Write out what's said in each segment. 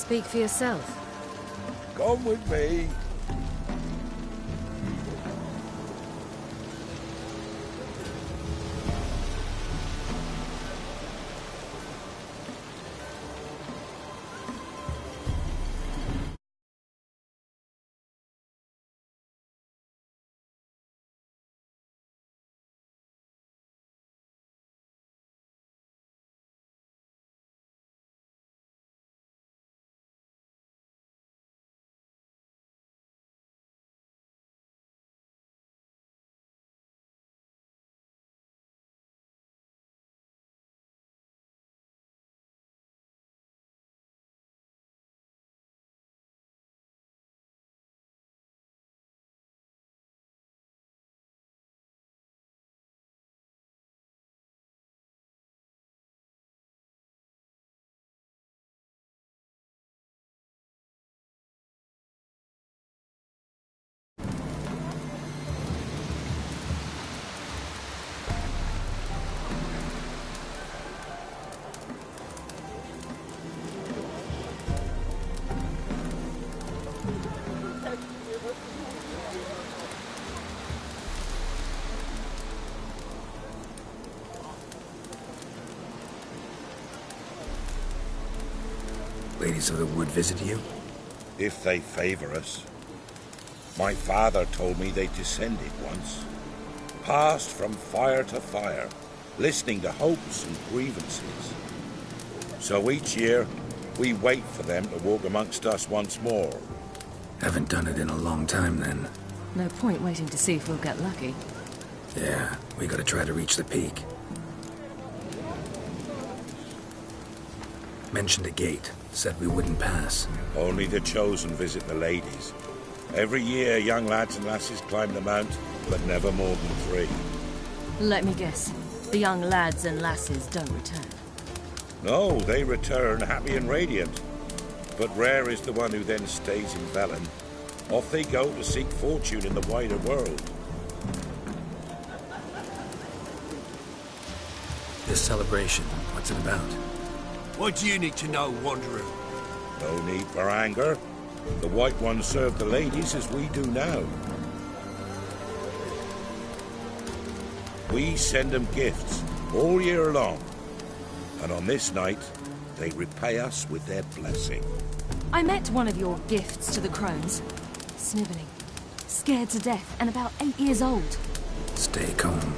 Speak for yourself. Come with me. Ladies of the Wood visit you? If they favor us. My father told me they descended once. Passed from fire to fire, listening to hopes and grievances. So each year, we wait for them to walk amongst us once more. Haven't done it in a long time, then. No point waiting to see if we'll get lucky. Yeah, we gotta try to reach the peak. Mentioned a gate. Said we wouldn't pass. Only the chosen visit the ladies. Every year, young lads and lasses climb the mount, but never more than 3. Let me guess. The young lads and lasses don't return. No, they return happy and radiant. But rare is the one who then stays in Velen. Off they go to seek fortune in the wider world. This celebration, what's it about? What do you need to know, Wanderer? No need for anger. The White Ones serve the ladies as we do now. We send them gifts all year long. And on this night, they repay us with their blessing. I met one of your gifts to the crones. Sniveling. Scared to death and about 8 years old. Stay calm.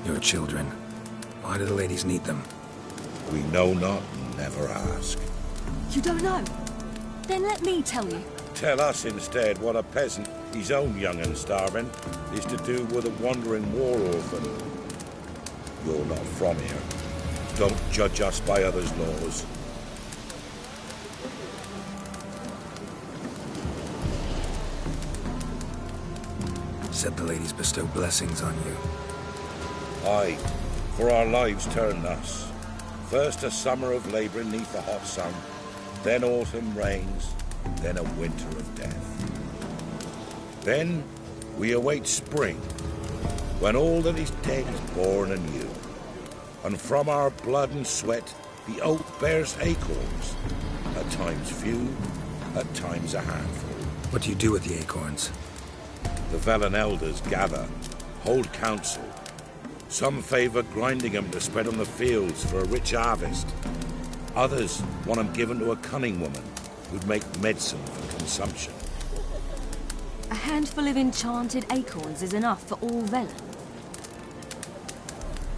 Your children. Why do the ladies need them? We know not and never ask. You don't know? Then let me tell you. Tell us instead what a peasant, his own young and starving, is to do with a wandering war orphan. You're not from here. Don't judge us by others' laws. Said the ladies bestow blessings on you. Aye, for our lives turn thus. First a summer of labouring neath the hot sun, then autumn rains, then a winter of death. Then we await spring, when all that is dead is born anew. And from our blood and sweat the oak bears acorns, at times few, at times a handful. What do you do with the acorns? The Velen elders gather, hold council. Some favour grinding them to spread on the fields for a rich harvest. Others want them given to a cunning woman who'd make medicine for consumption. A handful of enchanted acorns is enough for all Velen.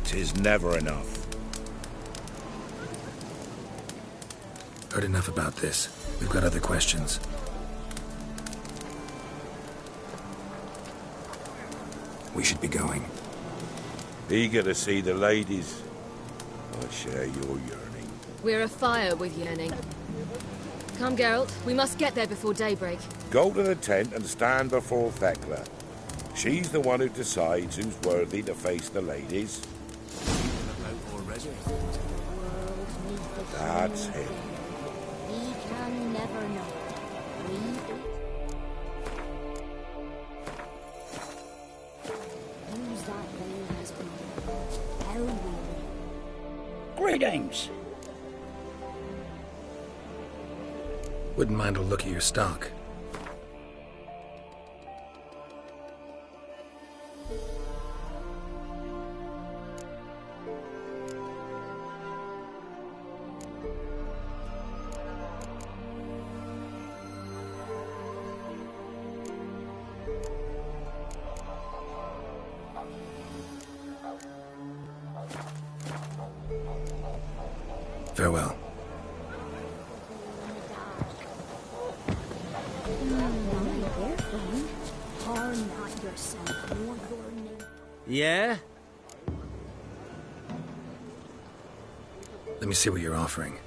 'Tis never enough. Heard enough about this. We've got other questions. We should be going. Eager to see the ladies. I share your yearning. We're afire with yearning. Come, Geralt. We must get there before daybreak. Go to the tent and stand before Thekla. She's the one who decides who's worthy to face the ladies. That's him. We can never know. Greetings. Wouldn't mind a look at your stock. Farewell. Yeah? Let me see what you're offering.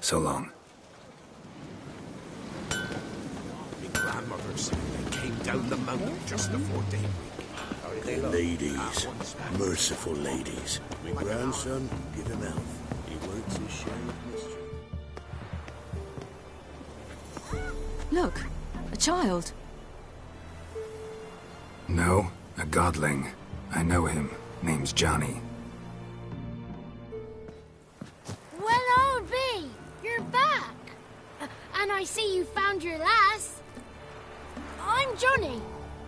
So long. My grandmother said they came down the mountain just before daybreak. Ladies. Merciful ladies. My grandson, give him health. He works his share of mischief. Look, a child. No, a godling. I know him. Name's Johnny. Well, old B, you're back. And I see you found your lass. I'm Johnny.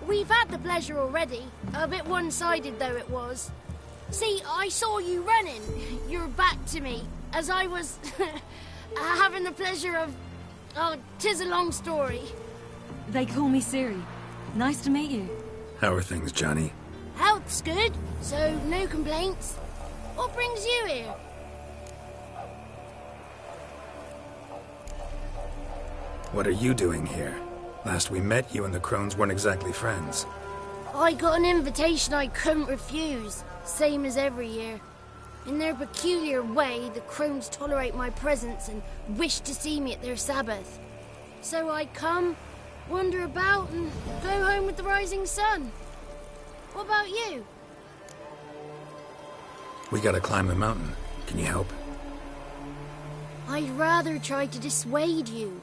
We've had the pleasure already. A bit one-sided, though it was. See, I saw you running. Your back to me, as I was having the pleasure of... Oh, 'tis a long story. They call me Siri. Nice to meet you. How are things, Johnny? Health's good, so no complaints. What brings you here? What are you doing here? Last we met, you and the Crones weren't exactly friends. I got an invitation I couldn't refuse, same as every year. In their peculiar way, the Crones tolerate my presence and wish to see me at their Sabbath. So I come, wander about, and go home with the rising sun. What about you? We gotta climb the mountain. Can you help? I'd rather try to dissuade you,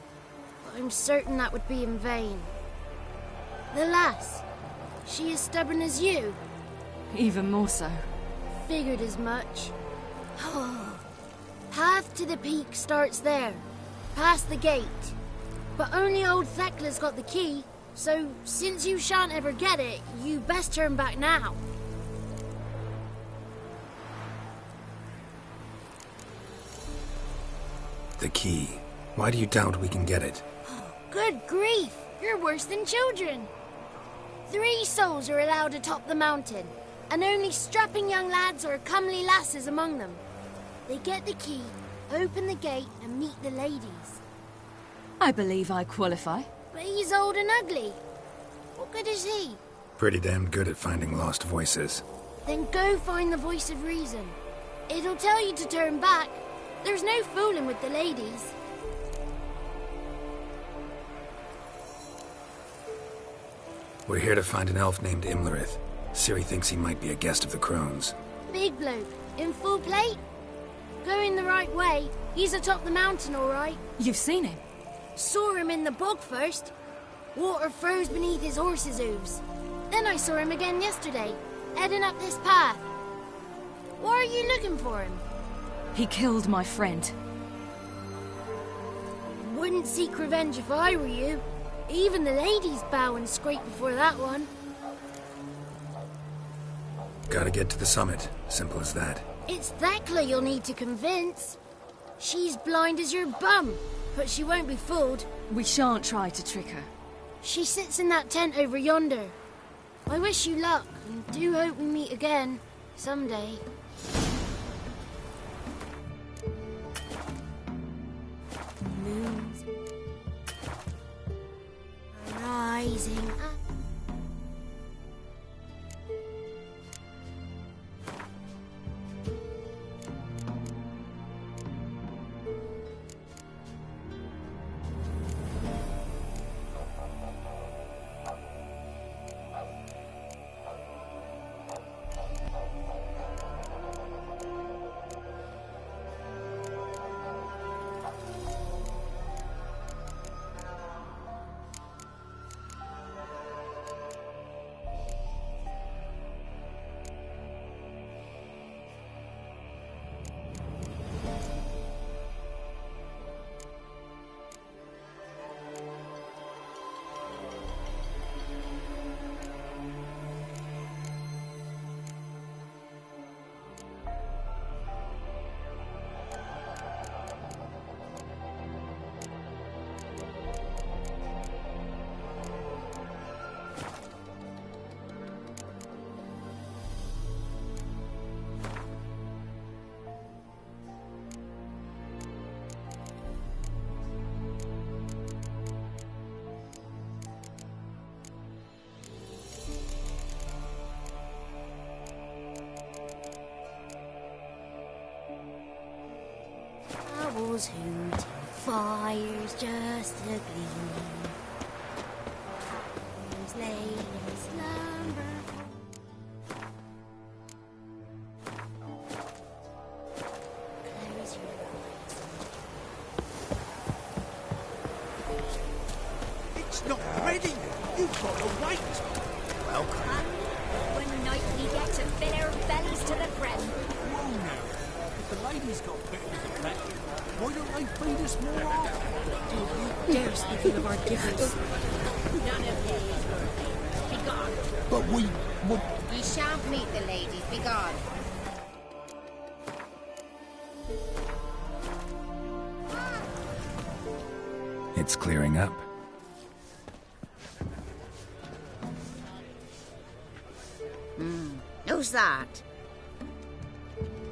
but I'm certain that would be in vain. The lass, she as stubborn as you? Even more so. Figured as much. Path to the peak starts there, past the gate. But only old Thekla's got the key, so since you shan't ever get it, you best turn back now. The key. Why do you doubt we can get it? Good grief, you're worse than children. 3 souls are allowed atop the mountain, and only strapping young lads or comely lasses among them. They get the key, open the gate, and meet the ladies. I believe I qualify. But he's old and ugly. What good is he? Pretty damn good at finding lost voices. Then go find the voice of reason. It'll tell you to turn back. There's no fooling with the ladies. We're here to find an elf named Imlerith. Ciri thinks he might be a guest of the Crones. Big bloke, in full plate? Going the right way. He's atop the mountain, all right. You've seen him? Saw him in the bog first. Water froze beneath his horse's hooves. Then I saw him again yesterday, heading up this path. Why are you looking for him? He killed my friend. Wouldn't seek revenge if I were you. Even the ladies bow and scrape before that one. Gotta get to the summit. Simple as that. It's Thekla you'll need to convince. She's blind as your bum, but she won't be fooled. We shan't try to trick her. She sits in that tent over yonder. I wish you luck, and do hope we meet again, someday. Moons are rising up. owls hoot, fires just a gleam. Who's laid in slumber? Close your eyes. It's not ready. You've got to wait. Welcome. And when night we get to fill our bellies to the brim. Whoa now. If the ladies got better than that, why don't they feed us more often? Don't you dare speak ill of our givers. None of these will be gone. But we would... Ye shan't meet the ladies. Be gone. It's clearing up. Who's that?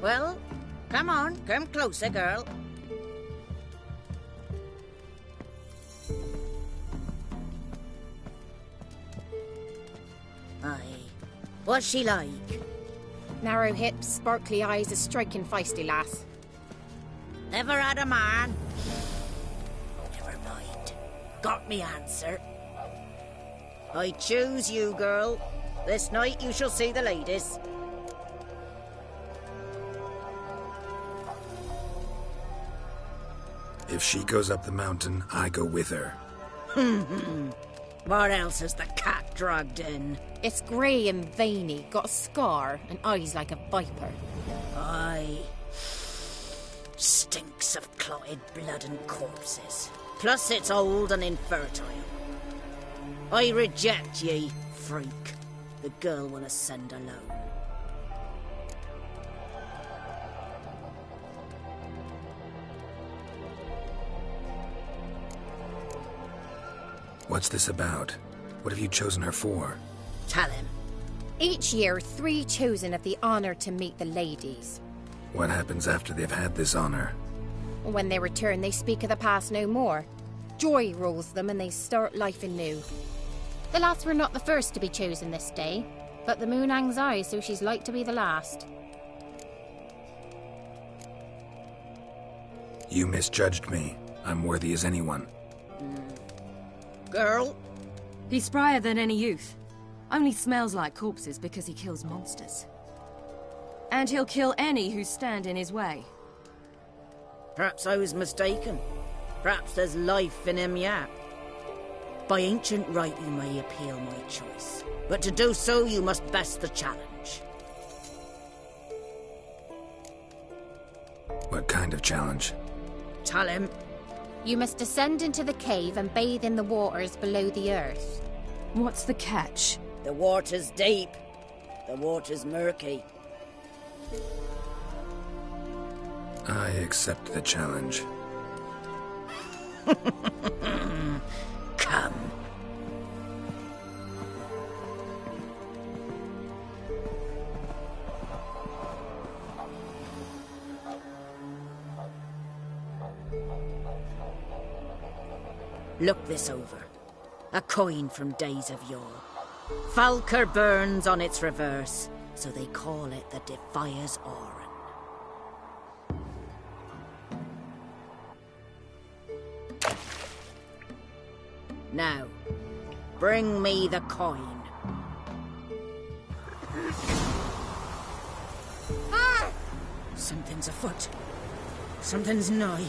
Well, come on, come closer, girl. Aye. What's she like? Narrow hips, sparkly eyes, a striking feisty lass. Ever had a man? Never mind. Got me answer. I choose you, girl. This night you shall see the ladies. If she goes up the mountain, I go with her. What else is the cat dragged in? It's grey and veiny, got a scar, and eyes like a viper. Aye. Stinks of clotted blood and corpses. Plus it's old and infertile. I reject ye, freak. The girl will ascend alone. What's this about? What have you chosen her for? Tell him. Each year, 3 chosen have the honour to meet the ladies. What happens after they've had this honor? When they return, they speak of the past no more. Joy rules them and they start life anew. The lads were not the first to be chosen this day, but the moon hangs high, so she's like to be the last. You misjudged me. I'm worthy as anyone. Girl? He's sprier than any youth. Only smells like corpses because he kills monsters. And he'll kill any who stand in his way. Perhaps I was mistaken. Perhaps there's life in him yet. By ancient right you may appeal my choice. But to do so you must best the challenge. What kind of challenge? Tell him. You must descend into the cave and bathe in the waters below the earth. What's the catch? The water's deep. The water's murky. I accept the challenge. Come. Look this over. A coin from days of yore. Falker burns on its reverse, so they call it the Defier's Oran. Now, bring me the coin. Ah! Something's afoot. Something's nigh.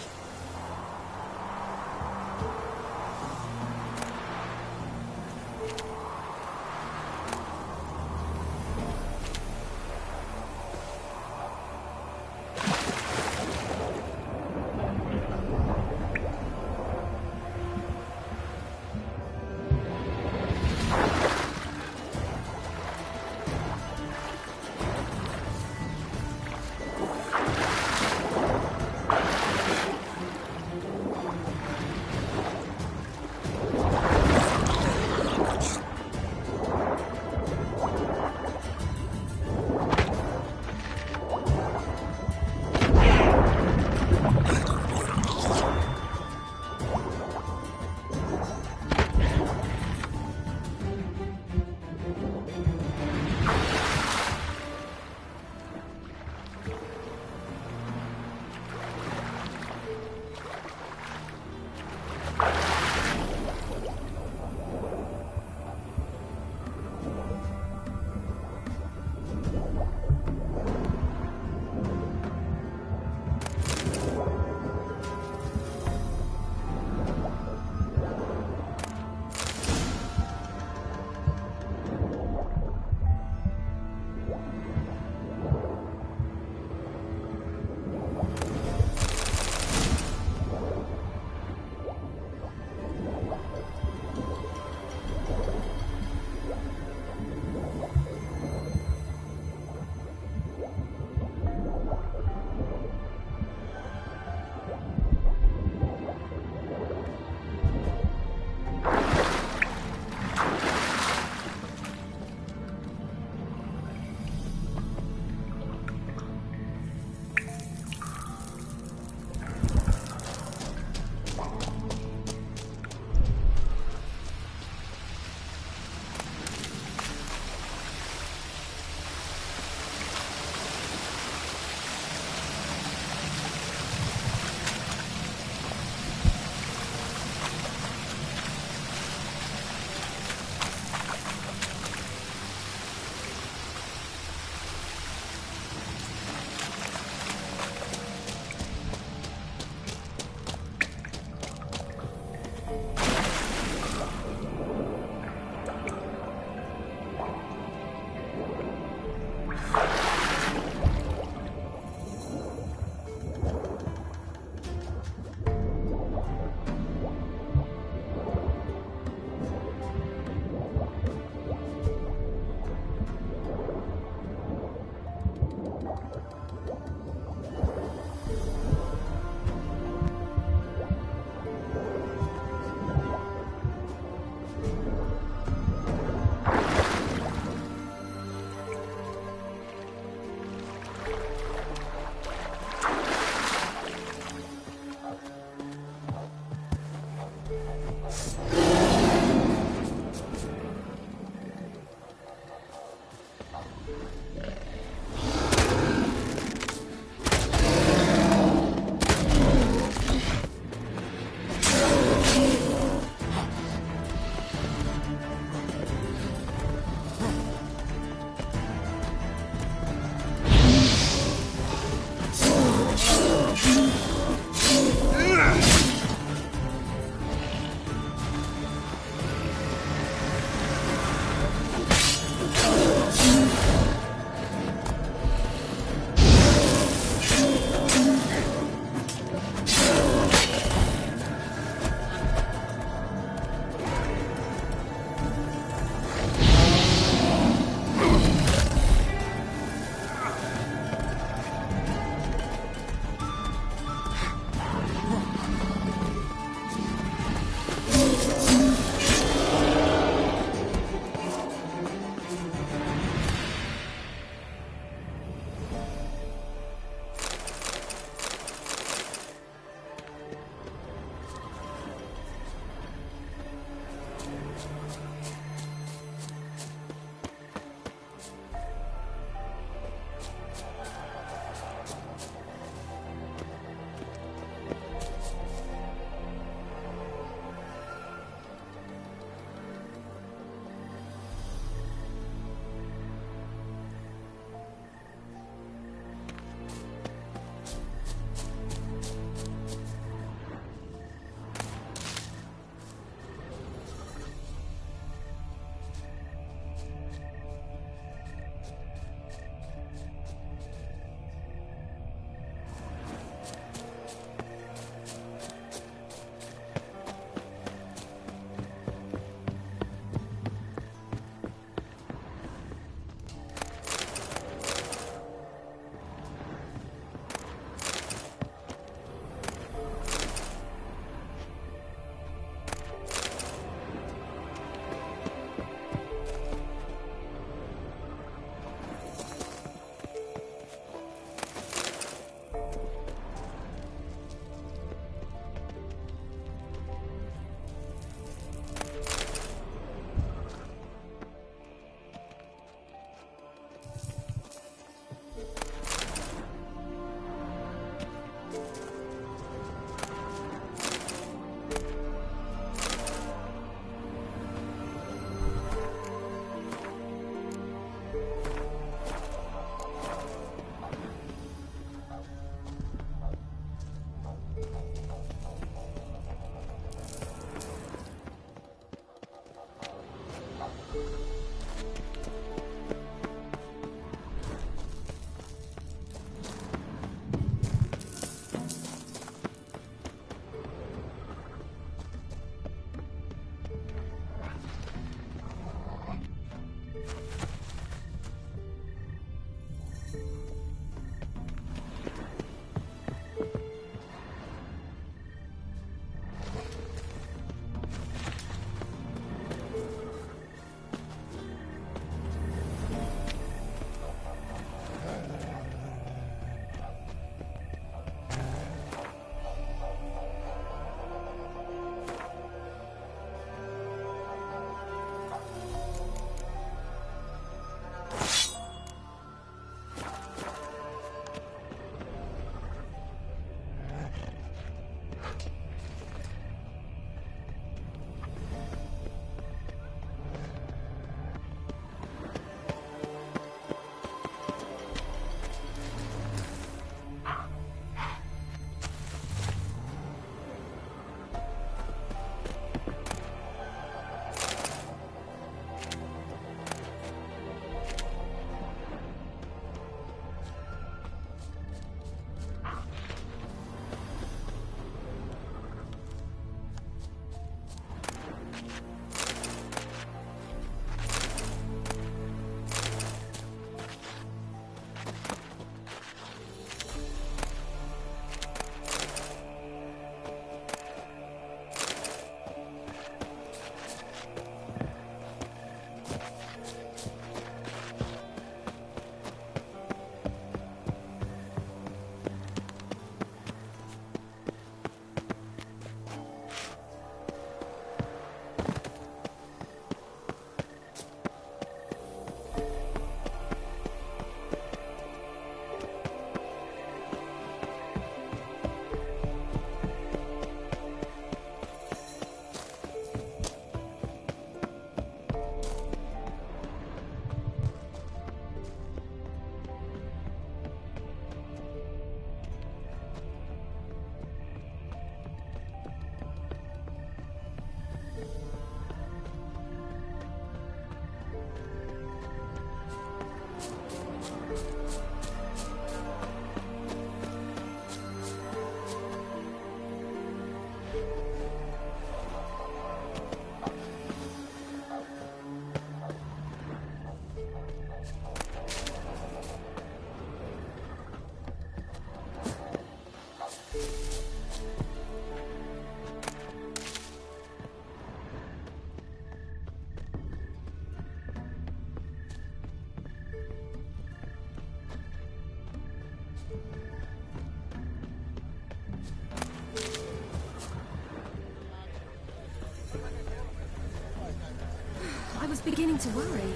was beginning to worry.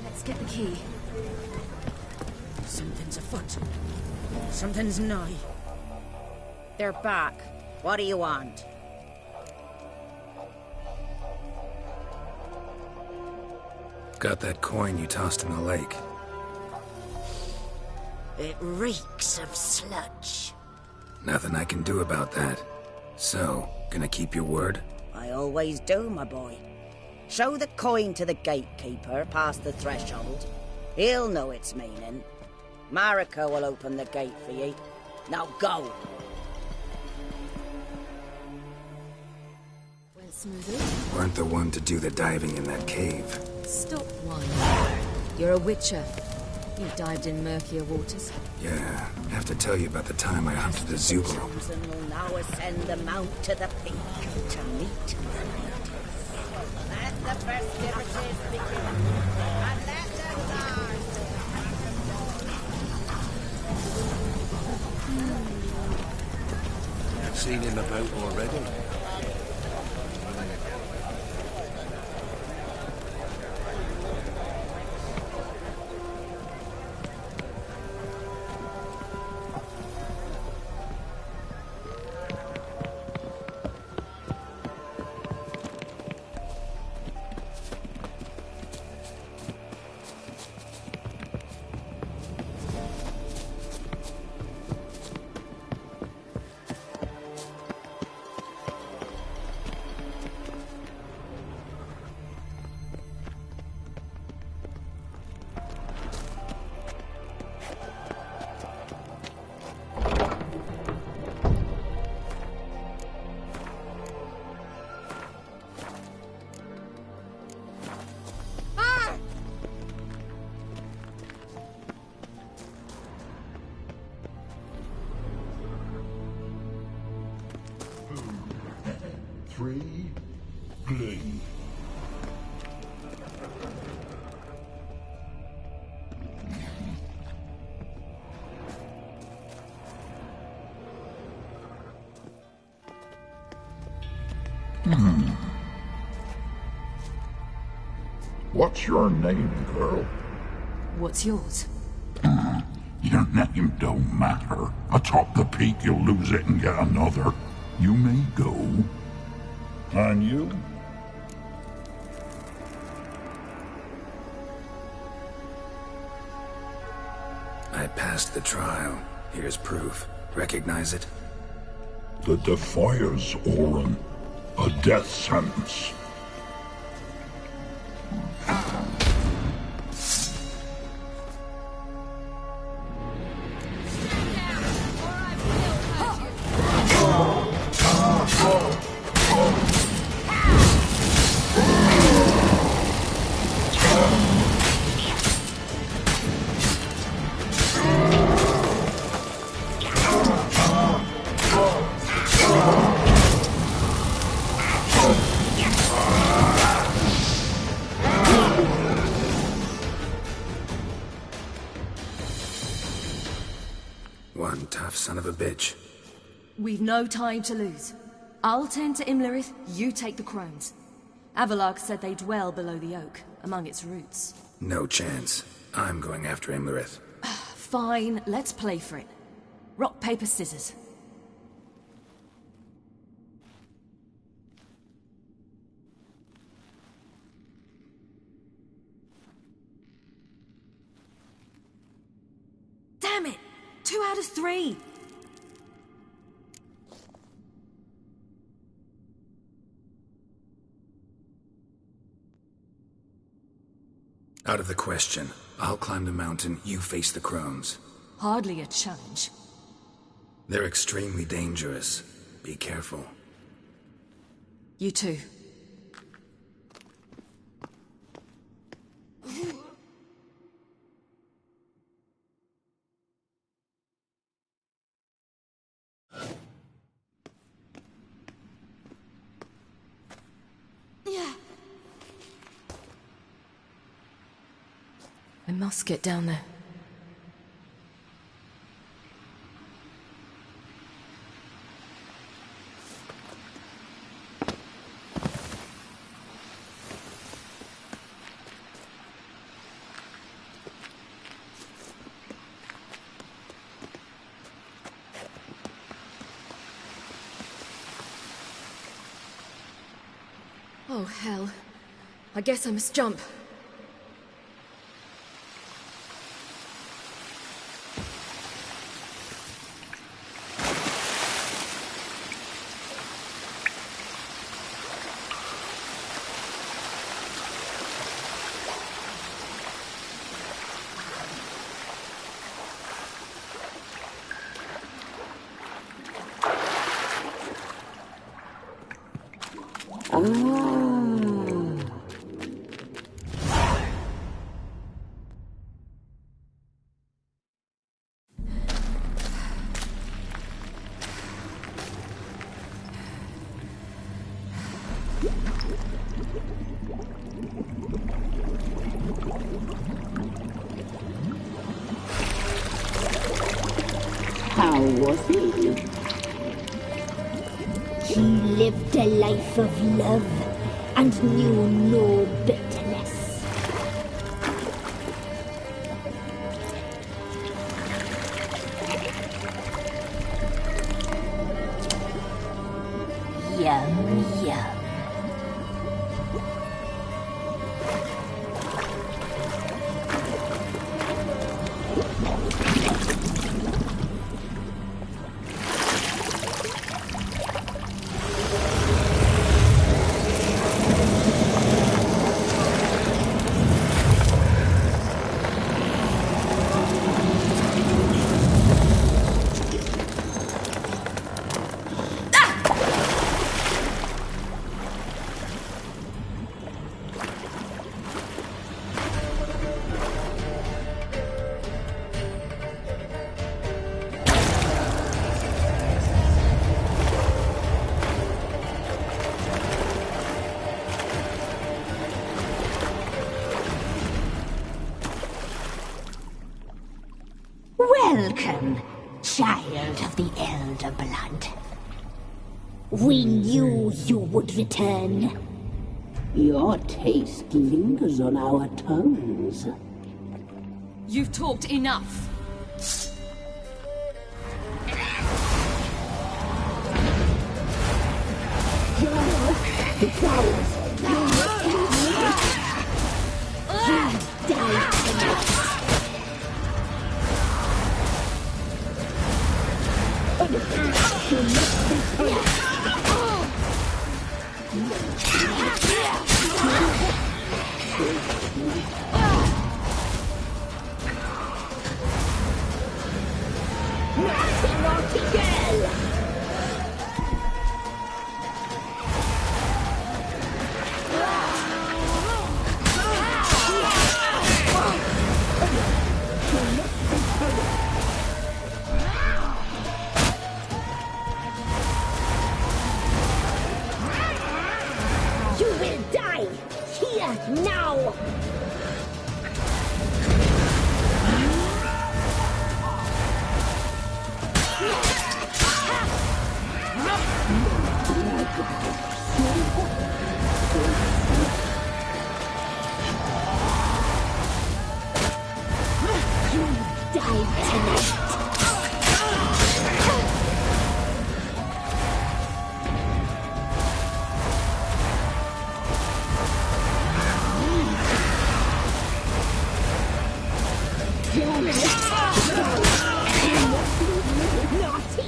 Let's get the key. Something's afoot. Something's nigh. They're back. What do you want? Got that coin you tossed in the lake. It reeks of sludge. Nothing I can do about that. So, gonna keep your word? I always do, my boy. Show the coin to the gatekeeper past the threshold. He'll know its meaning. Marika will open the gate for ye. Now go! Went smoothly. Weren't the one to do the diving in that cave. Stop whining. You're a witcher. You've dived in murkier waters. Yeah, have to tell you about the time I hunted a Zulu. Chosen will now ascend the mount to the peak to meet the ladies. Let the festivities begin, and let the stars I've seen him about already. What's your name, girl? What's yours? Your name don't matter. Atop the peak, you'll lose it and get another. You may go. And you? I passed the trial. Here's proof. Recognize it? The Defier's Orin. A death sentence. One tough son of a bitch. We've no time to lose. I'll tend to Imlerith, you take the crones. Avalok said they dwell below the oak, among its roots. No chance. I'm going after Imlerith. Fine, let's play for it. Rock, paper, scissors. Damn it! 2 out of 3! Out of the question. I'll climb the mountain, you face the crones. Hardly a challenge. They're extremely dangerous. Be careful. You too. I must get down there. Oh, hell. I guess I must jump. How was he? He lived a life of love and knew no bitterness. Yum, yum. Welcome, child of the Elder Blood. We knew you would return. Your taste lingers on our tongues. You've talked enough. It's ours. You die tonight. Naughty girl! You will die here now!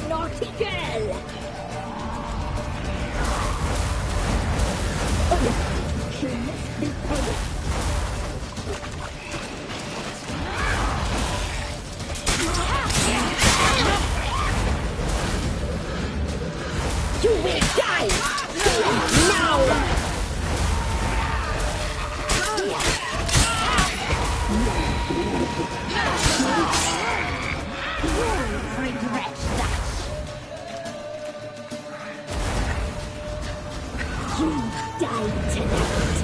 Naughty girl! You will die! Now! You'll regret that. You die tonight.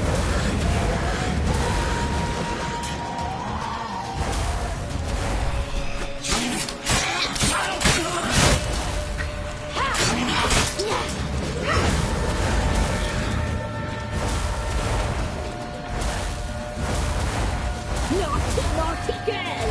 Naughty girl!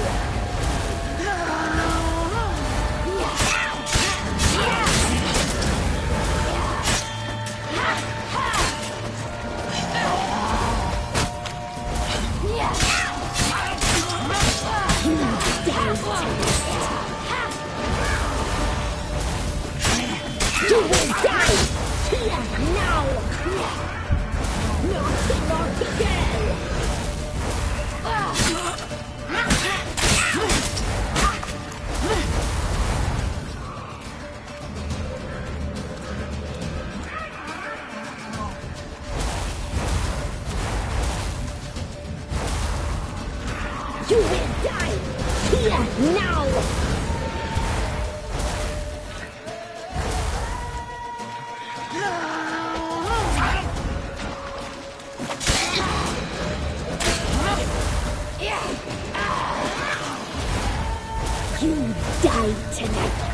die tonight.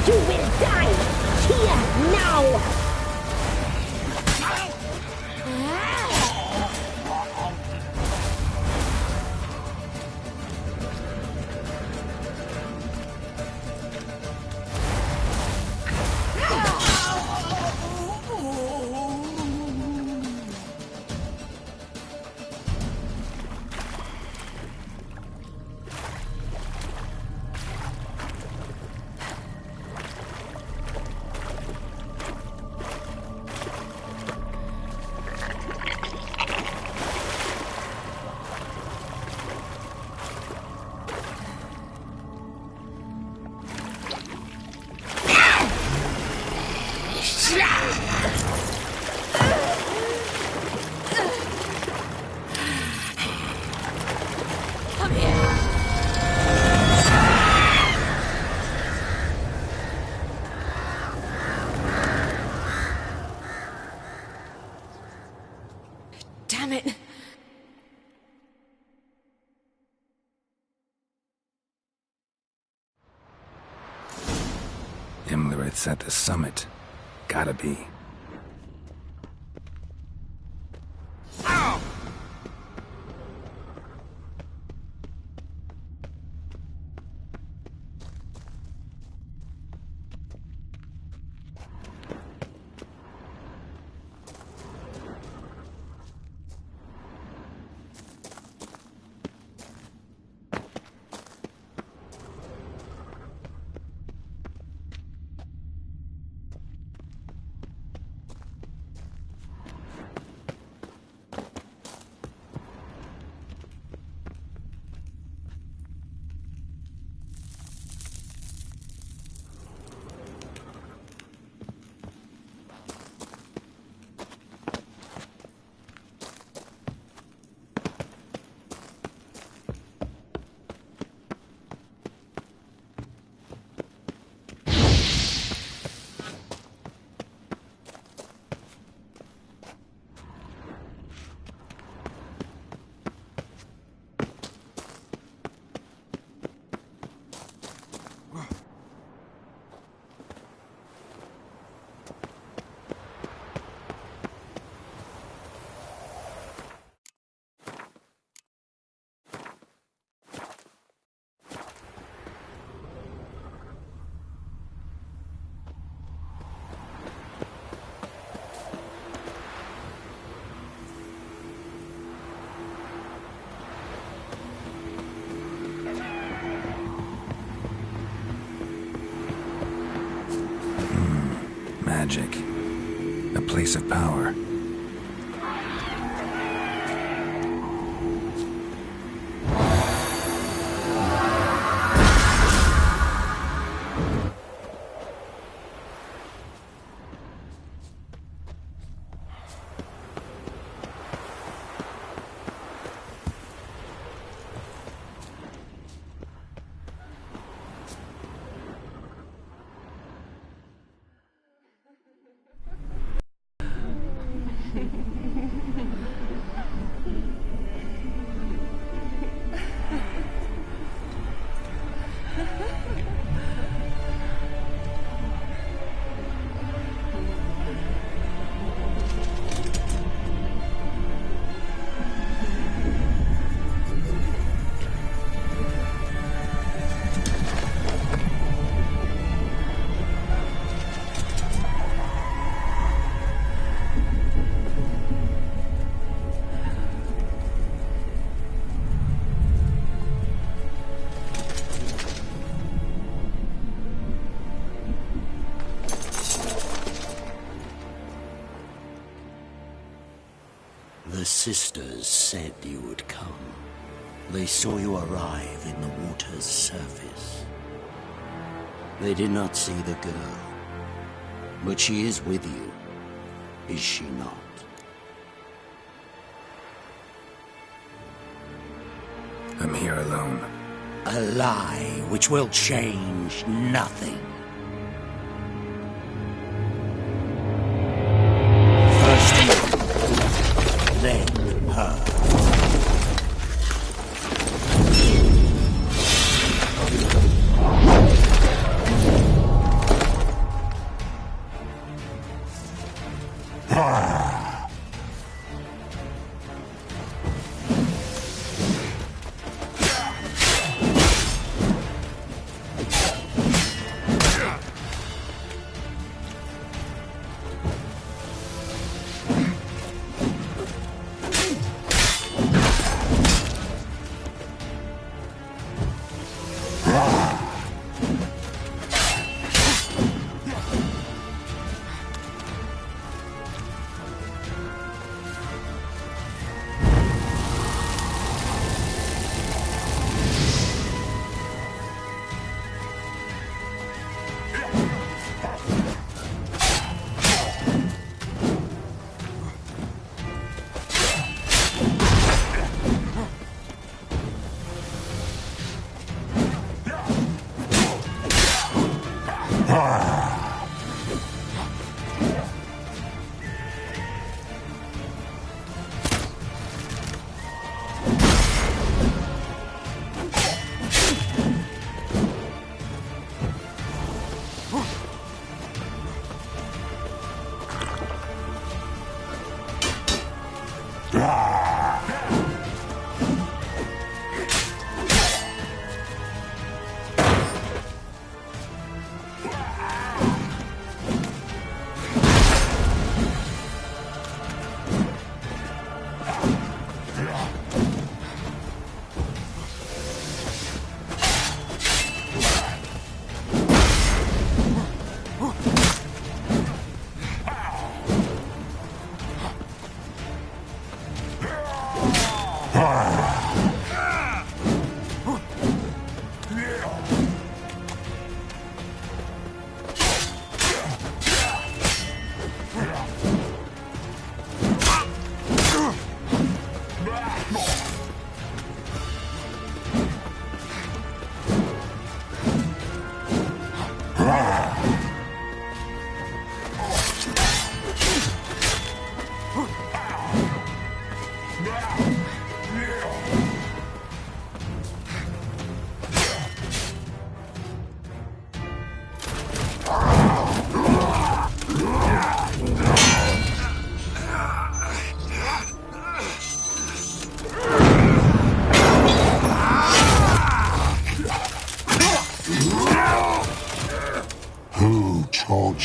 You will die here now! Damn it! Imlerith's at the summit. Gotta be. Magic. A place of power. The sisters said you would come. They saw you arrive in the water's surface. They did not see the girl. But she is with you, is she not? I'm here alone. A lie which will change nothing. First you, then her.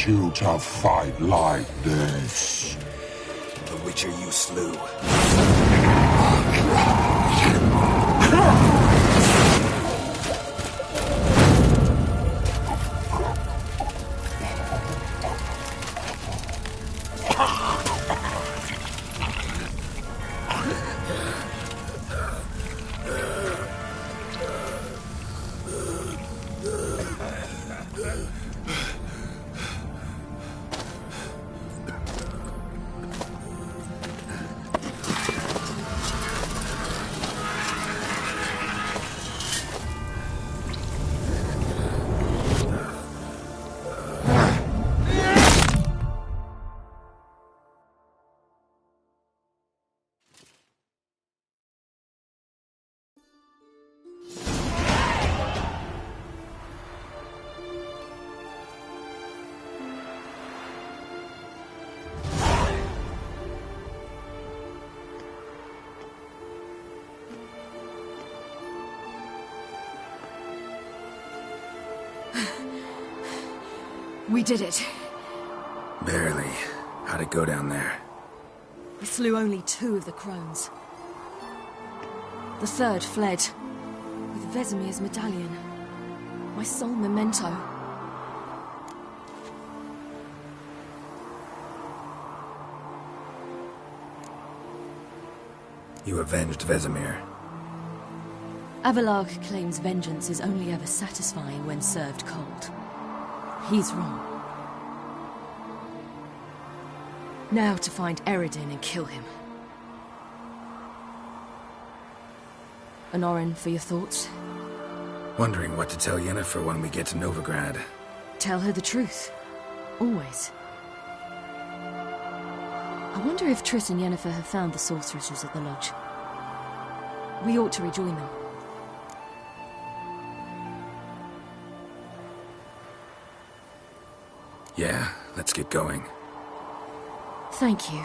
You to fight like this? The Witcher you slew. We did it. Barely. How'd it go down there? We slew only 2 of the crones. The third fled, with Vesemir's medallion. My sole memento. You avenged Vesemir. Avalark claims vengeance is only ever satisfying when served cold. He's wrong. Now to find Eredin and kill him. Honorin, for your thoughts? Wondering what to tell Yennefer when we get to Novigrad. Tell her the truth. Always. I wonder if Triss and Yennefer have found the sorceresses at the lodge. We ought to rejoin them. Yeah, let's get going. Thank you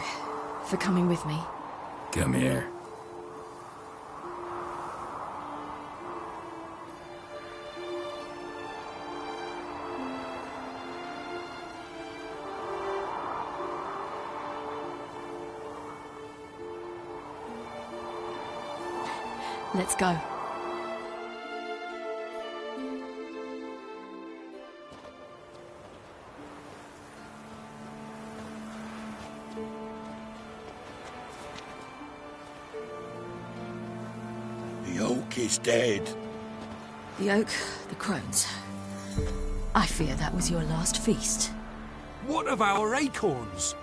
for coming with me. Come here. Let's go. The oak is dead. The oak, the crones. I fear that was your last feast. What of our acorns?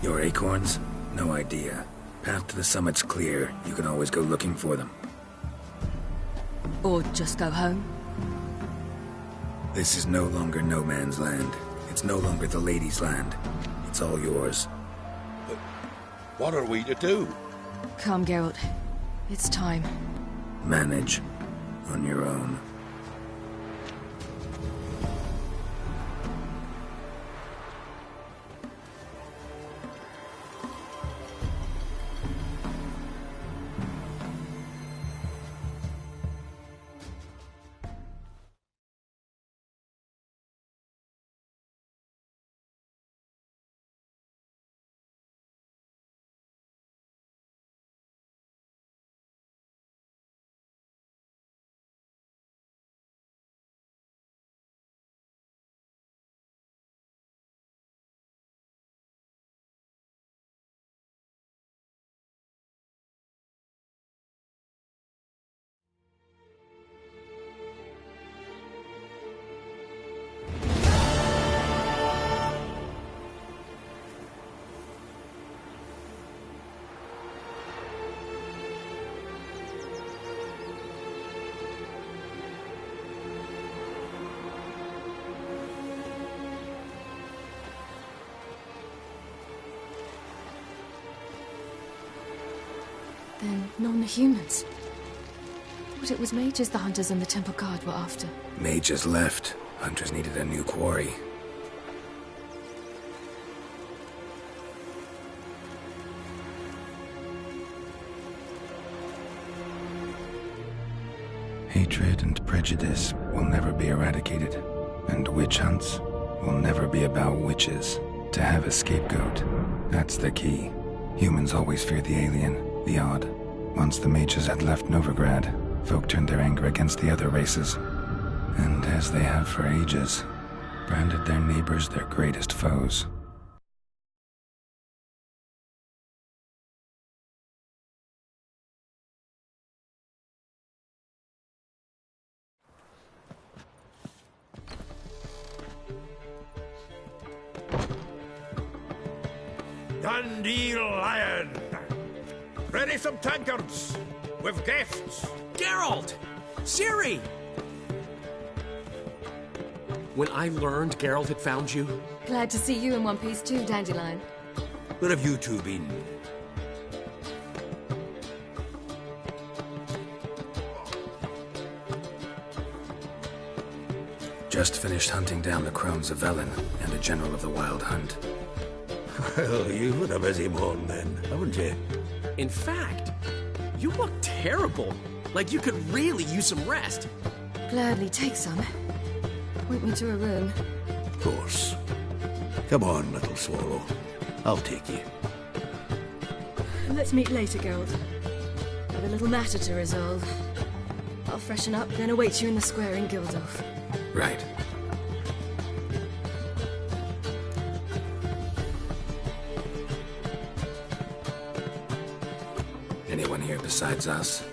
Your acorns? No idea. Path to the summit's clear. You can always go looking for them. Or just go home. This is no longer no man's land. It's no longer the lady's land. It's all yours. But what are we to do? Come, Geralt. It's time. Manage. On your own. Then non-humans. But it was mages the hunters and the temple guard were after. Mages left. Hunters needed a new quarry. Hatred and prejudice will never be eradicated. And witch hunts will never be about witches. To have a scapegoat, that's the key. Humans always fear the alien. The odd. Once the mages had left Novigrad, folk turned their anger against the other races. And as they have for ages, branded their neighbors their greatest foes. Dandelion! Ready some tankards! With guests! Geralt! Ciri! When I learned Geralt had found you... Glad to see you in one piece too, Dandelion. Where have you two been? Just finished hunting down the crones of Velen and a general of the Wild Hunt. Well, you've had a busy morning then, haven't you? In fact, you look terrible. Like you could really use some rest. Gladly take some. Point me to a room. Of course. Come on, little swallow. I'll take you. Let's meet later, Geralt. Have a little matter to resolve. I'll freshen up, then await you in the square in Gildorf. Right. Anyone here besides us?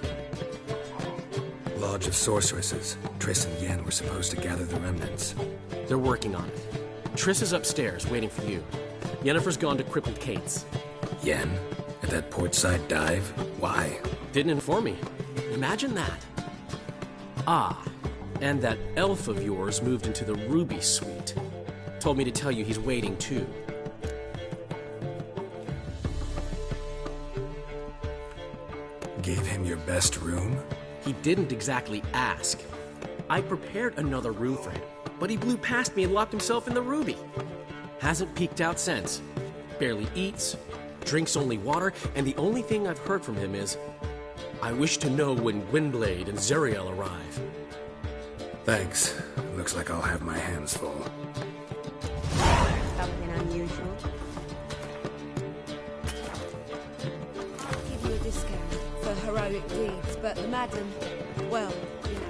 Lodge of Sorceresses. Triss and Yen were supposed to gather the remnants. They're working on it. Triss is upstairs, waiting for you. Yennefer's gone to Crippled Kate's. Yen? At that portside dive? Why? Didn't inform me. Imagine that. Ah, and that elf of yours moved into the Ruby Suite. Told me to tell you he's waiting too. Gave him your best room? He didn't exactly ask. I prepared another room for him, but he blew past me and locked himself in the Ruby. Hasn't peeked out since. Barely eats, drinks only water, and the only thing I've heard from him is, I wish to know when Gwynblade and Zeriel arrive. Thanks. Looks like I'll have my hands full. Something unusual. I'll give you a discount for heroic deeds, but the madam, well, you know.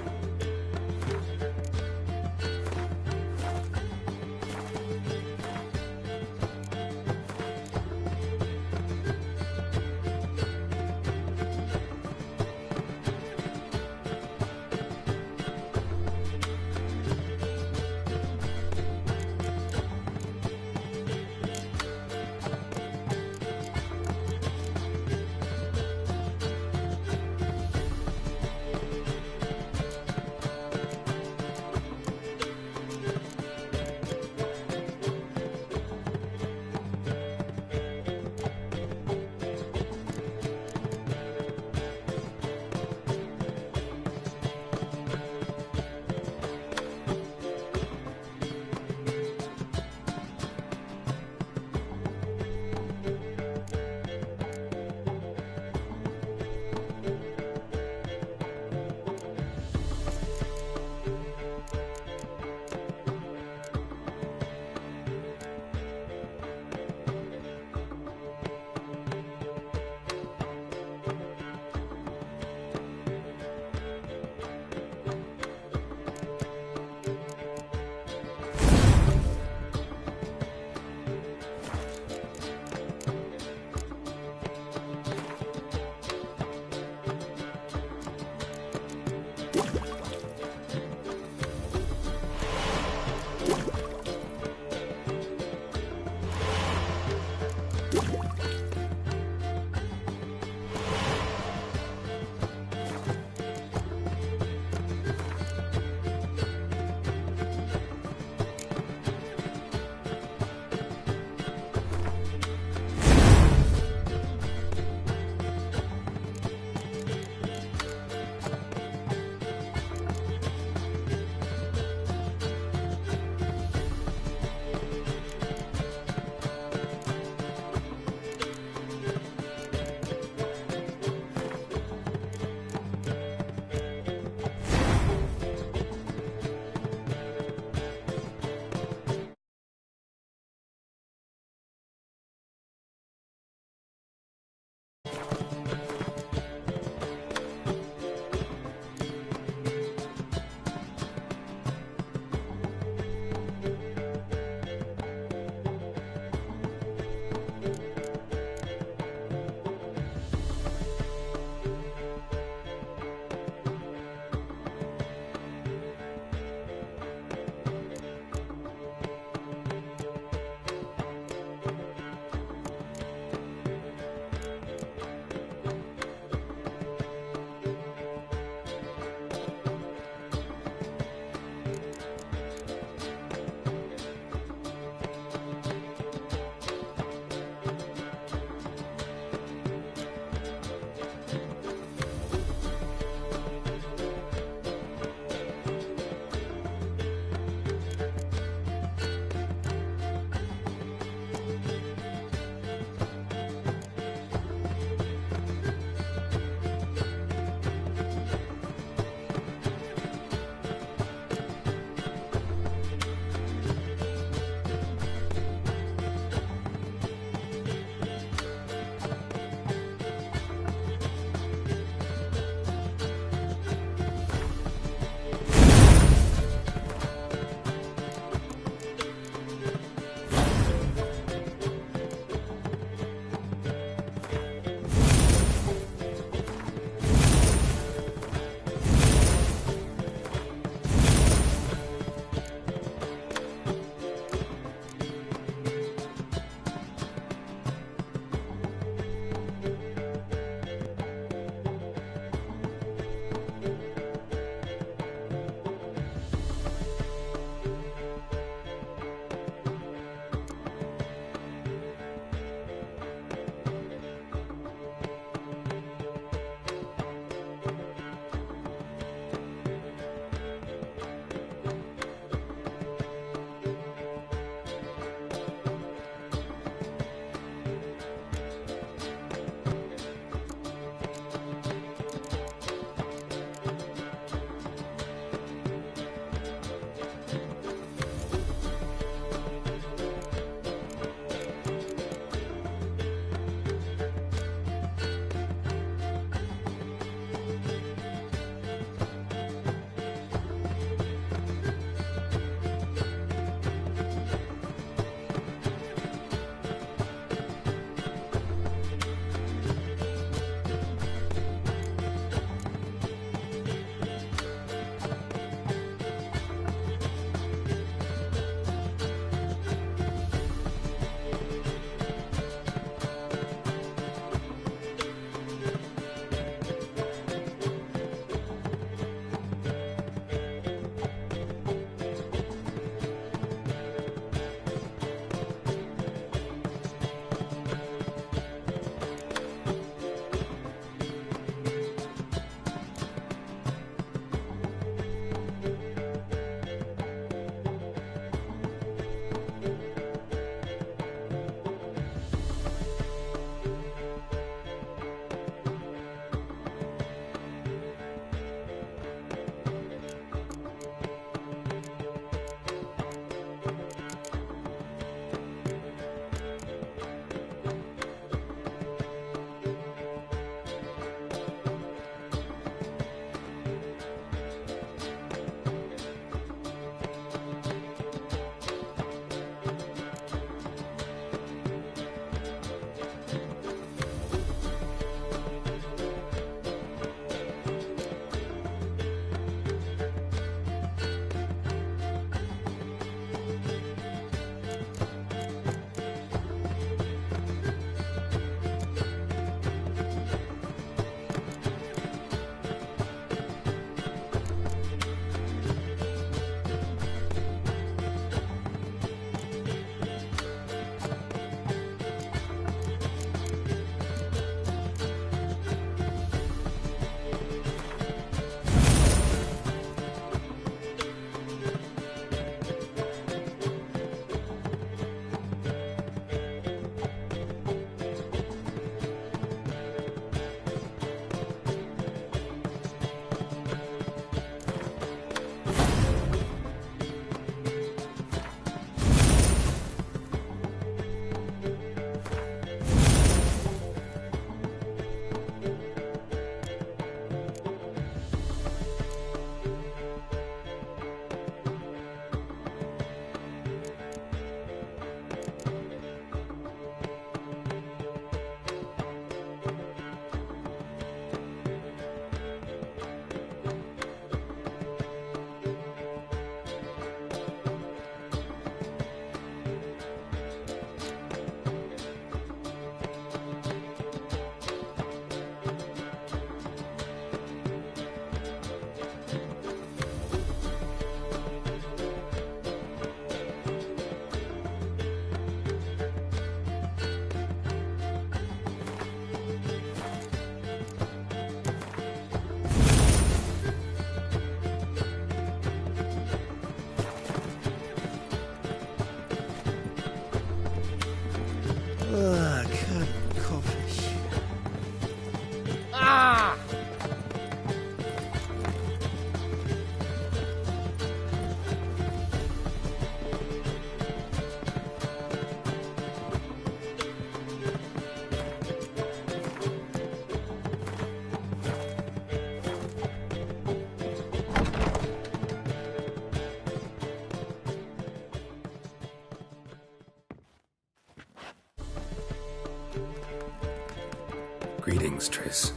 Greetings, Triss.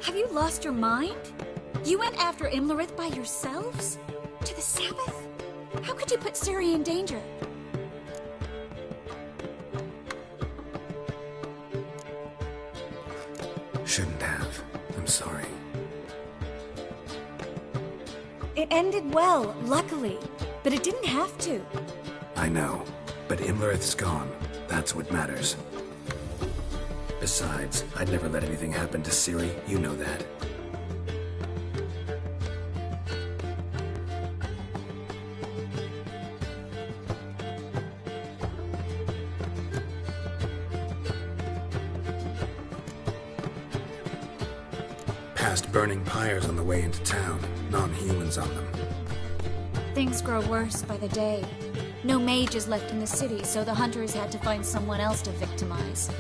Have you lost your mind? You went after Imlerith by yourselves? To the Sabbath? How could you put Ciri in danger? Shouldn't have. I'm sorry. It ended well, luckily. But it didn't have to. I know. But Imlerith's gone. That's what matters. Besides, I'd never let anything happen to Ciri. You know that. Past burning pyres on the way into town. Non-humans on them. Things grow worse by the day. No mages left in the city, so the hunters had to find someone else to victimize.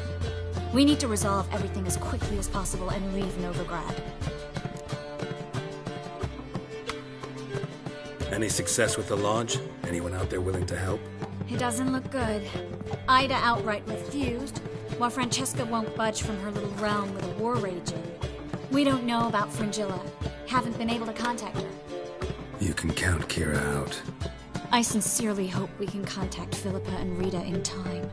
We need to resolve everything as quickly as possible and leave Novigrad. Any success with the lodge? Anyone out there willing to help? It doesn't look good. Ida outright refused, while Francesca won't budge from her little realm with a war raging. We don't know about Fringilla. Haven't been able to contact her. You can count Kira out. I sincerely hope we can contact Philippa and Rita in time.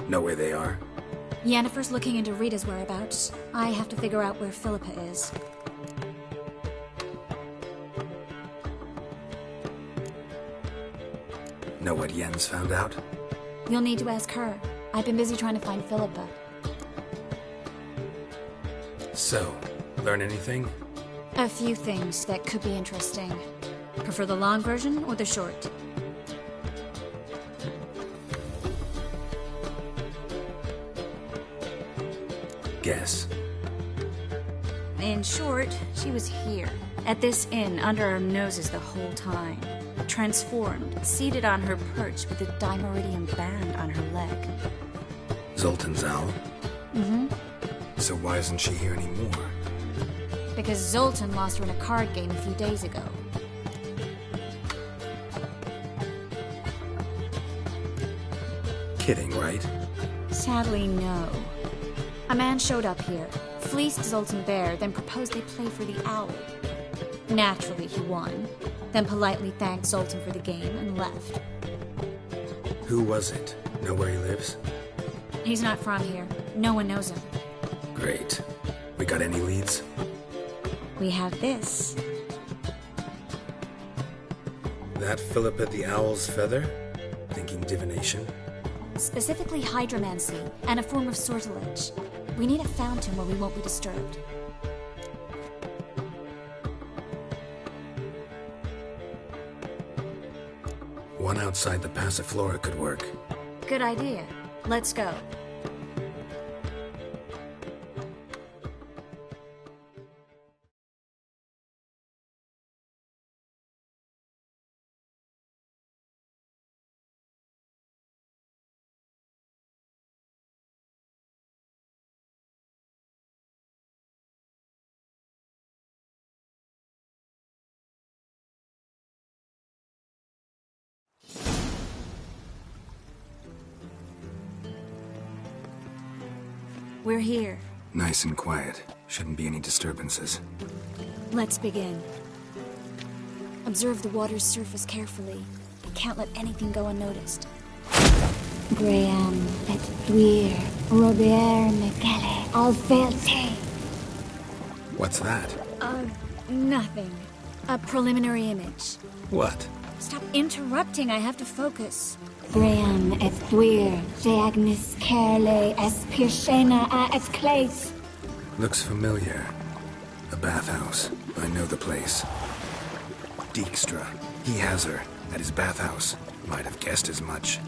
Know where they are? Yennefer's looking into Rita's whereabouts. I have to figure out where Philippa is. Know what Yen's found out? You'll need to ask her. I've been busy trying to find Philippa. So, learn anything? A few things that could be interesting. Prefer the long version or the short? Guess. In short, she was here, at this inn, under our noses the whole time. Transformed, seated on her perch with a dimeridium band on her leg. Zoltan's owl? Mm-hmm. So why isn't she here anymore? Because Zoltan lost her in a card game a few days ago. Kidding, right? Sadly, no. A man showed up here, fleeced Zoltan bare, then proposed they play for the owl. Naturally, he won, then politely thanked Zoltan for the game and left. Who was it? Know where he lives? He's not from here. No one knows him. Great. We got any leads? We have this. That Philippa the Owl's feather? Thinking divination? Specifically hydromancy, and a form of sortilege. We need a fountain where we won't be disturbed. One outside the Passiflora could work. Good idea. Let's go. We're here. Nice and quiet. Shouldn't be any disturbances. Let's begin. Observe the water's surface carefully. Can't let anything go unnoticed. Graham, et thuir, Robert Megale, Alvelte. What's that? Nothing. A preliminary image. What? Stop interrupting, I have to focus. Graham, et thuir, Deagnis Kerle, es Pirshena a es Clace. Looks familiar. A bathhouse. I know the place. Dijkstra. He has her. At his bathhouse. Might have guessed as much.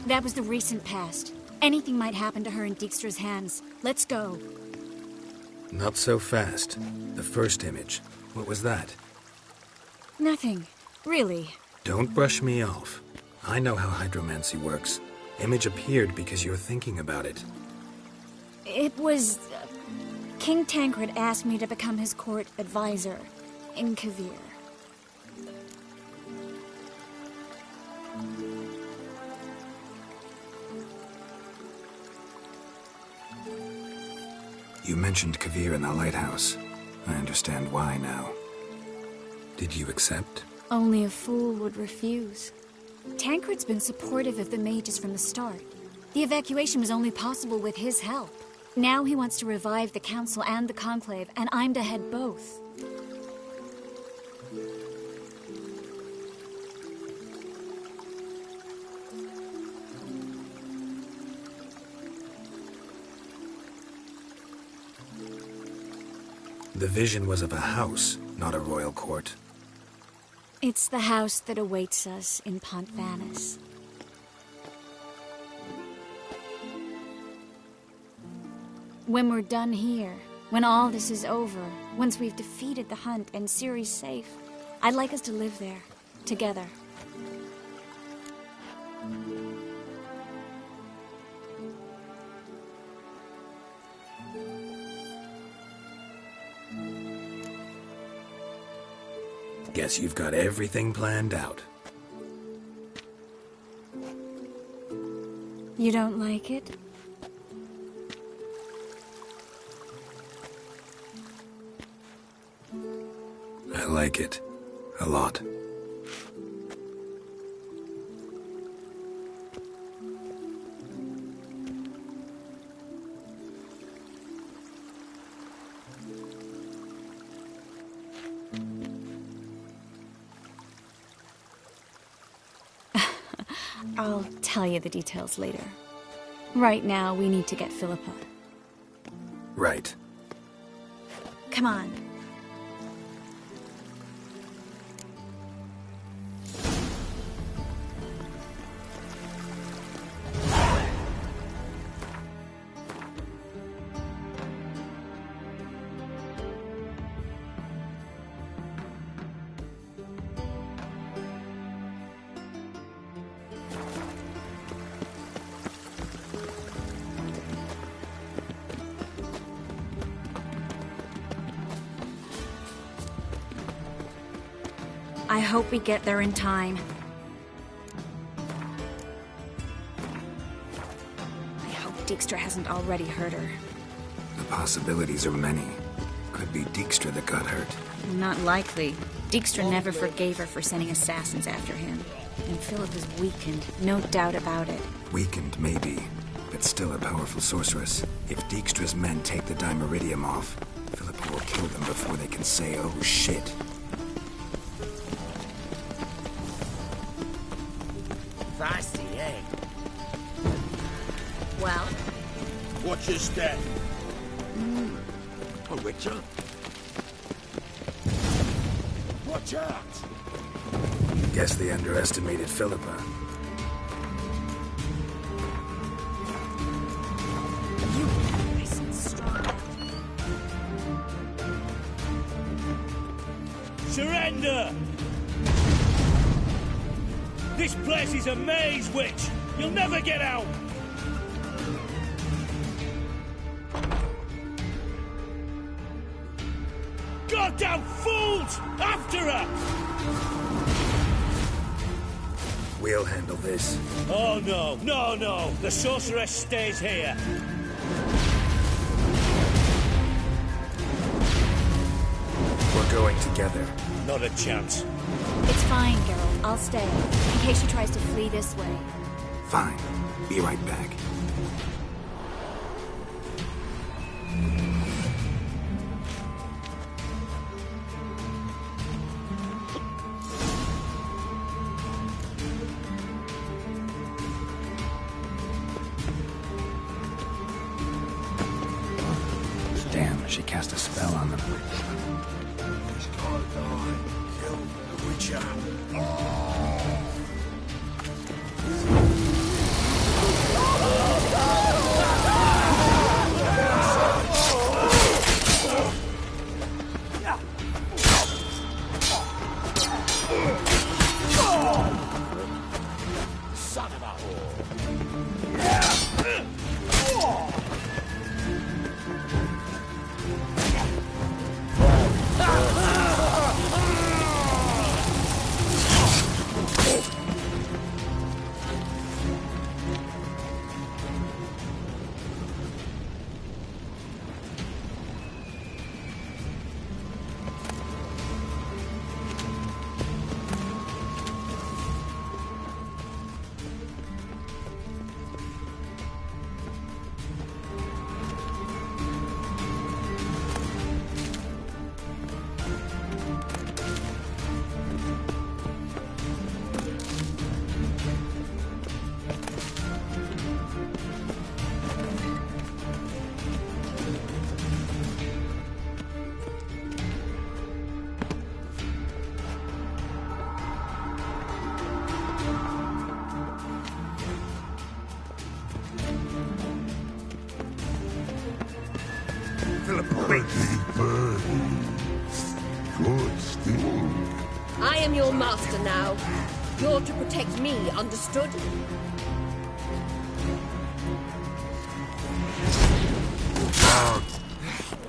That was the recent past. Anything might happen to her in Dijkstra's hands. Let's go. Not so fast. The first image. What was that? Nothing. Really. Don't brush me off. I know how hydromancy works. Image appeared because you're thinking about it. It was... King Tancred asked me to become his court advisor in Kavir. You mentioned Kavir in the lighthouse. I understand why now. Did you accept? Only a fool would refuse. Tancred's been supportive of the mages from the start. The evacuation was only possible with his help. Now he wants to revive the Council and the Conclave, and I'm to head both. The vision was of a house, not a royal court. It's the house that awaits us in Pont Vanis. When we're done here, when all this is over, once we've defeated the hunt and Ciri's safe, I'd like us to live there, together. Guess you've got everything planned out. You don't like it? I like it. A lot. I'll tell you the details later. Right now, we need to get Philippa. Right. Come on. I hope we get there in time. I hope Dijkstra hasn't already hurt her. The possibilities are many. Could be Dijkstra that got hurt. Not likely. Dijkstra never forgave her for sending assassins after him. And Philip is weakened, no doubt about it. Weakened, maybe, but still a powerful sorceress. If Dijkstra's men take the Dimeridium off, Philippa will kill them before they can say, oh shit. Feisty, eh? Well? Watch your step. A witcher? Watch out! Guess they underestimated Philippa. Surrender! This place is a maze, witch! You'll never get out! Goddamn fools! After her! We'll handle this. Oh no, no, no! The sorceress stays here. We're going together. Not a chance. It's fine, Geralt. I'll stay, in case she tries to flee this way. Fine. Be right back. Damn, she cast a spell on them. Kill the witcher. Son of a whore. Good sting. I am your master now. You're to protect me, understood?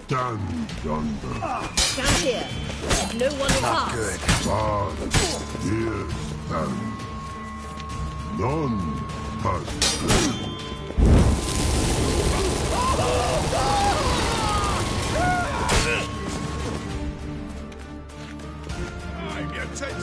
Stand yonder. Stand here. No one will pass. Good. Here stand. None has I'm your tit.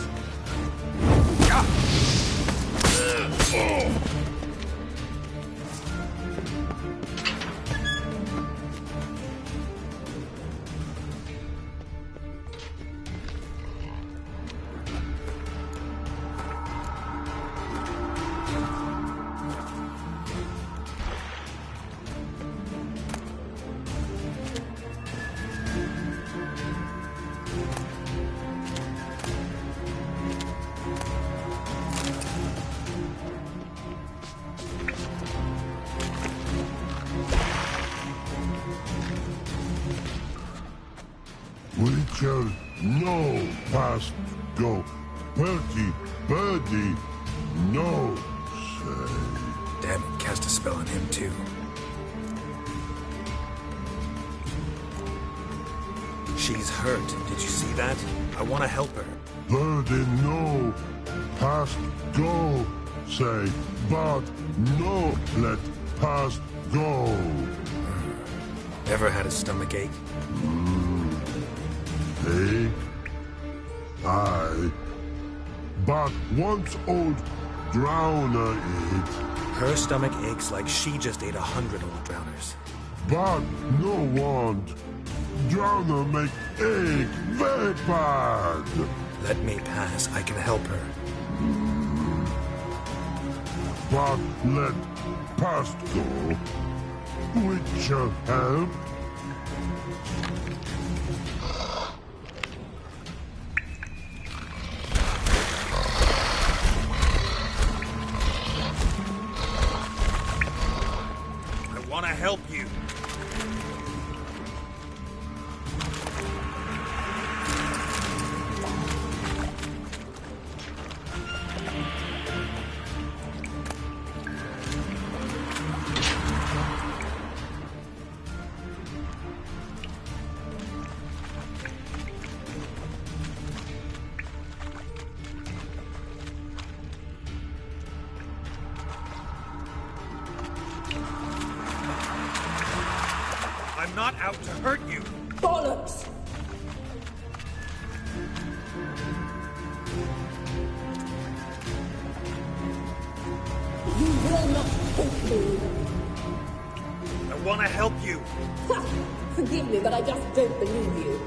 We shall no past go. Birdie, no say. Damn it, cast a spell on him too. She's hurt. Did you see that? I want to help her. Birdie, no past go say. But no let past go. Ever had a stomach ache? Ache? Aye. But once old drowner eat. Her stomach aches like she just ate 100 old drowners. But no want. Drowner make ache very bad. Let me pass. I can help her. But let past go. Which shall help. I want to help you. I'm not out to hurt you. Bollocks! You will not hurt me. I want to help you. Forgive me, but I just don't believe you.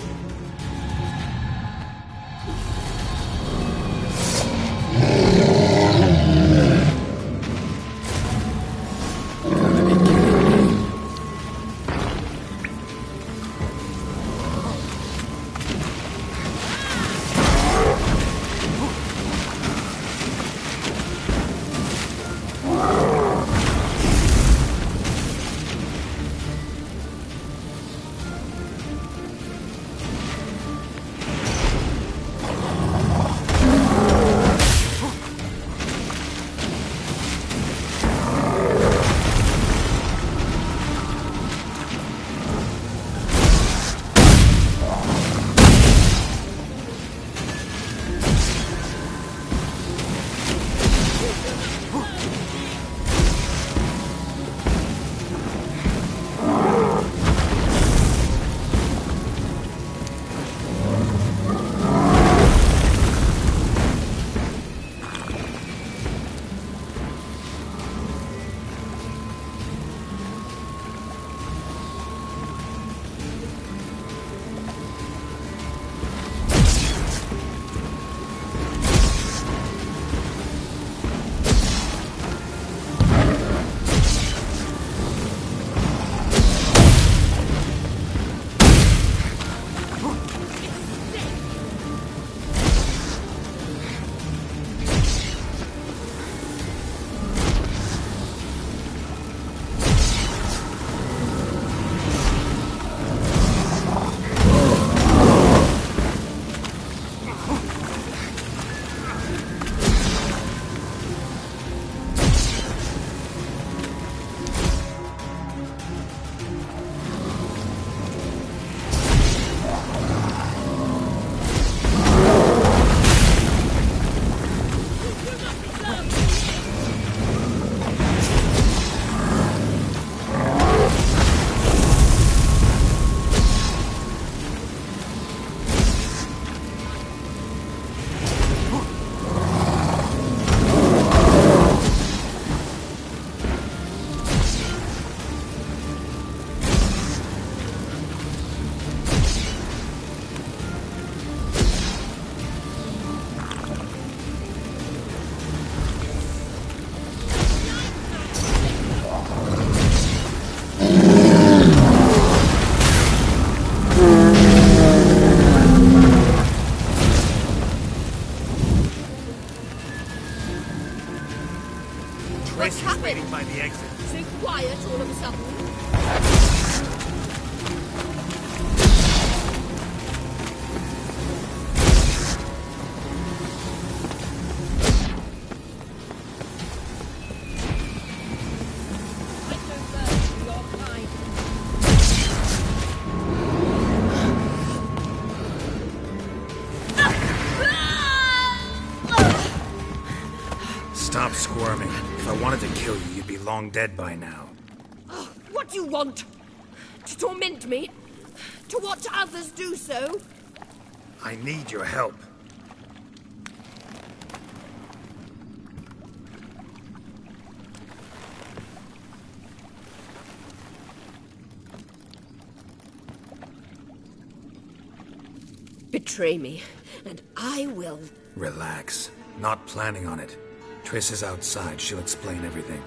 long dead by now. Oh, what do you want? To torment me? To watch others do so? I need your help. Betray me, and I will. Relax. Not planning on it. Triss is outside. She'll explain everything.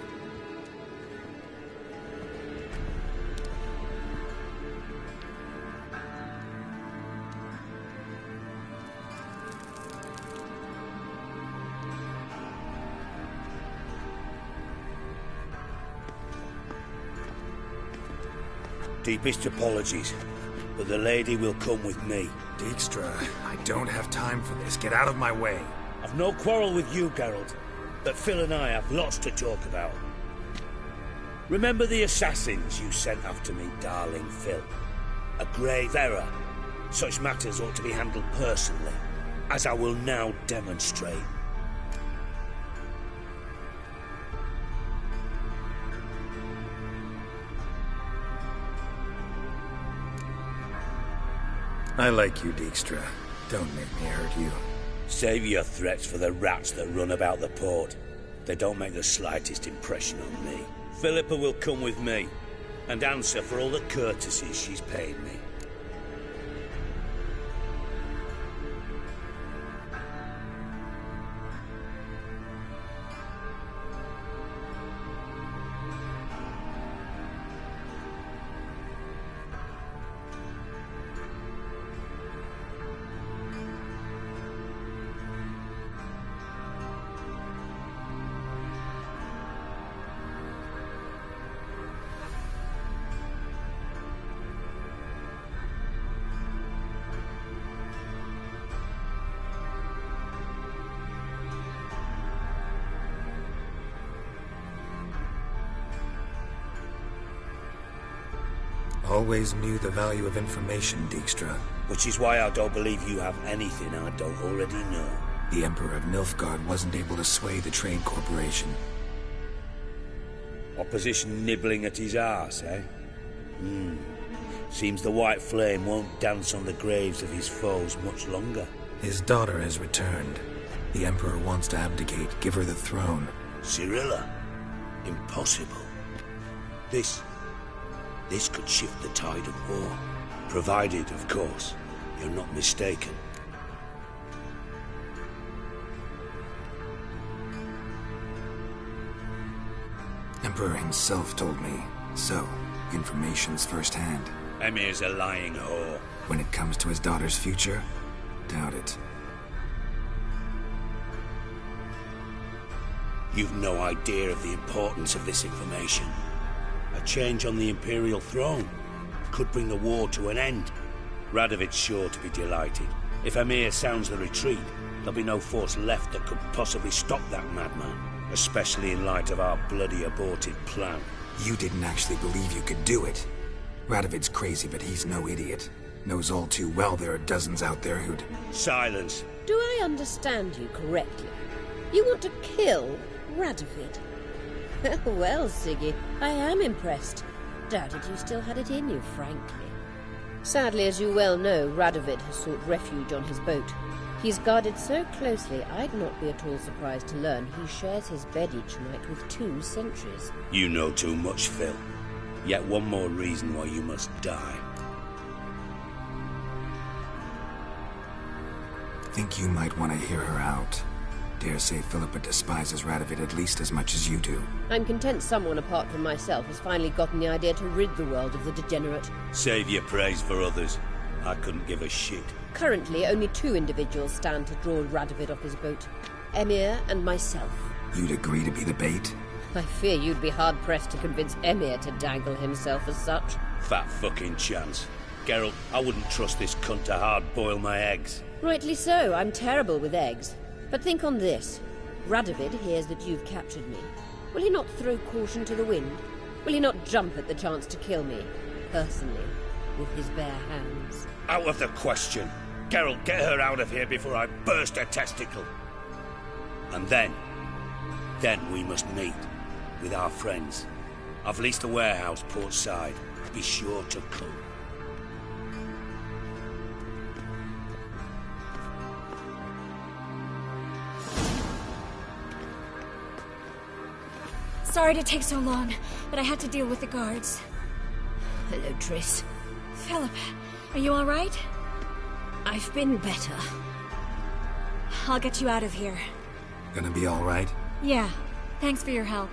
Deepest apologies, but the lady will come with me. Dijkstra, I don't have time for this. Get out of my way. I've no quarrel with you, Geralt, but Phil and I have lots to talk about. Remember the assassins you sent after me, darling Phil? A grave error. Such matters ought to be handled personally, as I will now demonstrate. I like you, Dijkstra. Don't make me hurt you. Save your threats for the rats that run about the port. They don't make the slightest impression on me. Philippa will come with me, and answer for all the courtesies she's paid me. Always knew the value of information, Dijkstra. Which is why I don't believe you have anything I don't already know. The Emperor of Nilfgaard wasn't able to sway the Trade Corporation. Opposition nibbling at his arse, eh? Seems the White Flame won't dance on the graves of his foes much longer. His daughter has returned. The Emperor wants to abdicate, give her the throne. Cirilla? Impossible. This could shift the tide of war. Provided, of course, you're not mistaken. Emperor himself told me. So, information's firsthand. Emir's a lying whore. When it comes to his daughter's future, doubt it. You've no idea of the importance of this information. A change on the Imperial throne could bring the war to an end. Radovid's sure to be delighted. If Emir sounds the retreat, there'll be no force left that could possibly stop that madman. Especially in light of our bloody aborted plan. You didn't actually believe you could do it. Radovid's crazy, but he's no idiot. Knows all too well there are dozens out there who'd... Silence. Do I understand you correctly? You want to kill Radovid? Well, Siggy, I am impressed. Doubted you still had it in you, frankly. Sadly, as you well know, Radovid has sought refuge on his boat. He's guarded so closely, I'd not be at all surprised to learn he shares his bed each night with 2 sentries. You know too much, Phil. Yet one more reason why you must die. Think you might want to hear her out. Dare say Philippa despises Radovid at least as much as you do. I'm content someone apart from myself has finally gotten the idea to rid the world of the degenerate. Save your praise for others. I couldn't give a shit. Currently, only 2 individuals stand to draw Radovid off his boat. Emir and myself. You'd agree to be the bait? I fear you'd be hard-pressed to convince Emir to dangle himself as such. Fat fucking chance. Geralt, I wouldn't trust this cunt to hard-boil my eggs. Rightly so. I'm terrible with eggs. But think on this. Radovid hears that you've captured me. Will he not throw caution to the wind? Will he not jump at the chance to kill me, personally, with his bare hands? Out of the question. Geralt, get her out of here before I burst her testicle. And then we must meet. with our friends. I've leased a warehouse port side. Be sure to come. Sorry to take so long, but I had to deal with the guards. Hello, Triss. Philip, are you all right? I've been better. I'll get you out of here. Gonna be all right? Yeah. Thanks for your help.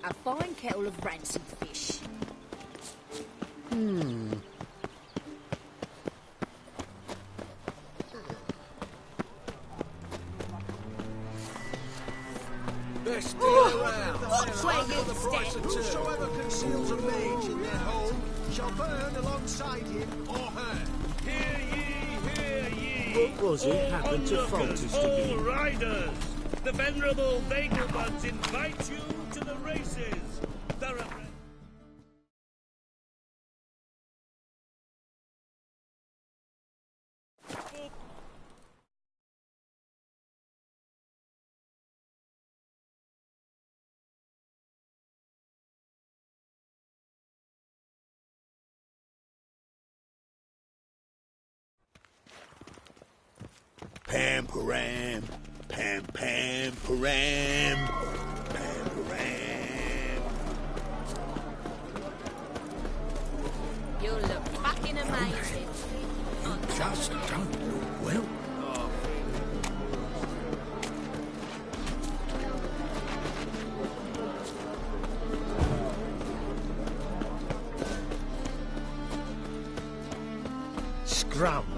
A fine kettle of rancid fish. They're still around. Where you stand. Whosoever conceals a mage in their home shall burn alongside him or her. Hear ye, hear ye! What was it happened to Francis All again? riders! The venerable Vagelbuds invite you to the races! Thoroughbred... Pam param, pam pam param, pam param. You look fucking amazing. Just don't look well. Scrum.